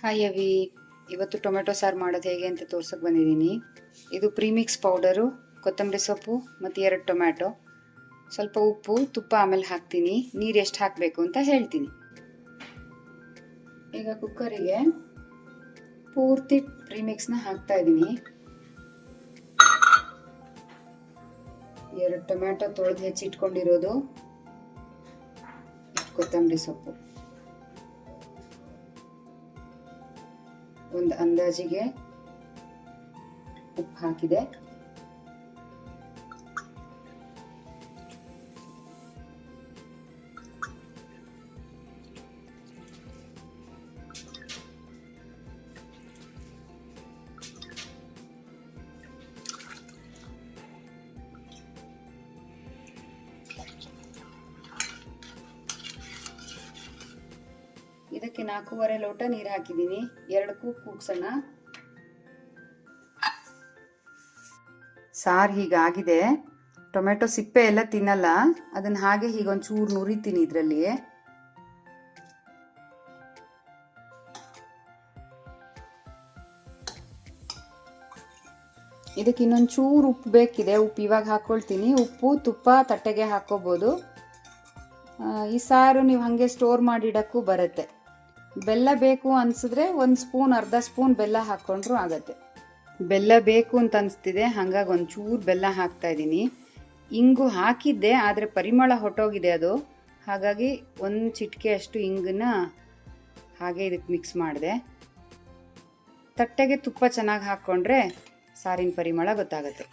Hi ಅವಿ, ಇವತ್ತು tomato ಸಾರು ಮಾಡೋದು ಹೇಗೆ ಅಂತ ತೋರ್ಸಕ್ಕೆ ಬಂದಿದ್ದೀನಿ. ಇದು ಪ್ರೀಮಿಕ್ಸ್ ಪೌಡರು, ಕೊತ್ತಂಬರಿ ಸೊಪ್ಪು ಮತ್ತು 2 ಟೊಮ್ಯಾಟೊ, ಸ್ವಲ್ಪ ಉಪ್ಪು, ತುಪ್ಪ ಆಮೇಲೆ ಹಾಕ್ತೀನಿ. ನೀರು ಎಷ್ಟು ಹಾಕಬೇಕು ಅಂತ ಹೇಳ್ತೀನಿ. ಈಗ ಕುಕ್ಕರಿಗೆ ಪೂರ್ತಿ ಪ್ರೀಮಿಕ್ಸ್ನ ಹಾಕ್ತಾ ಇದ್ದೀನಿ. 2 ಟೊಮ್ಯಾಟೊ ತೊಳೆದು ಹೆಚ್ಚಿಟ್ಕೊಂಡಿರೋದು, ಕೊತ್ತಂಬರಿ ಸೊಪ್ಪು, ಒಂದು ಅಂದಾಜಿಗೆ ಉಪ್ಪು ಹಾಕಿದೆ. ಇದಕ್ಕೆ 4.5 ಲೋಟ ನೀರು ಹಾಕಿದ್ದೀನಿ. 2 ಕೂಗ್ಸೋಣ. ಸಾರು ಹೀಗಾಗಿದೆ. ಟೊಮೆಟೊ ಸಿಪ್ಪೆ ಎಲ್ಲ ತಿನ್ನಲ್ಲ, ಅದನ್ನ ಹಾಗೆ ಹೀಗೊಂಚೂರು ನುರಿತೀನಿ ಇದರಲ್ಲಿ. ಇದಕ್ಕೆ ಇನ್ನೊಂಚೂರು ಉಪ್ಪು ಬೇಕಿದೆ. ಉಪ್ಪು ಇವಾಗ ಹಾಕೊಳ್ತೀನಿ. ಉಪ್ಪು ತುಪ್ಪ ತಟ್ಟೆಗೆ ಹಾಕೋಬಹುದು. ಈ ಸಾರು ನೀವು ಹಾಗೆ ಸ್ಟೋರ್ ಮಾಡಿಡಕ್ಕೂ ಬರುತ್ತೆ. ಬೆಲ್ಲ ಬೇಕು ಅನ್ಸಿದ್ರೆ 1 ಸ್ಪೂನ್, ಅರ್ಧ ಸ್ಪೂನ್ ಬೆಲ್ಲ ಹಾಕ್ಕೊಂಡ್ರು ಆಗತ್ತೆ. ಬೆಲ್ಲ ಬೇಕು ಅಂತ ಅನಿಸ್ತಿದೆ, ಹಾಗಾಗಿ ಒಂಚೂರು ಬೆಲ್ಲ ಹಾಕ್ತಾ ಇದ್ದೀನಿ. ಇಂಗು ಹಾಕಿದ್ದೆ, ಆದರೆ ಪರಿಮಳ ಹೊಟ್ಟೋಗಿದೆ ಅದು. ಹಾಗಾಗಿ 1 ಚಿಟಿಕೆ ಅಷ್ಟು ಇಂಗನ್ನ ಹಾಗೆ ಇದಕ್ಕೆ ಮಿಕ್ಸ್ ಮಾಡಿದೆ. ತಟ್ಟೆಗೆ ತುಪ್ಪ ಚೆನ್ನಾಗಿ ಹಾಕ್ಕೊಂಡ್ರೆ ಸಾರಿನ ಪರಿಮಳ ಗೊತ್ತಾಗುತ್ತೆ.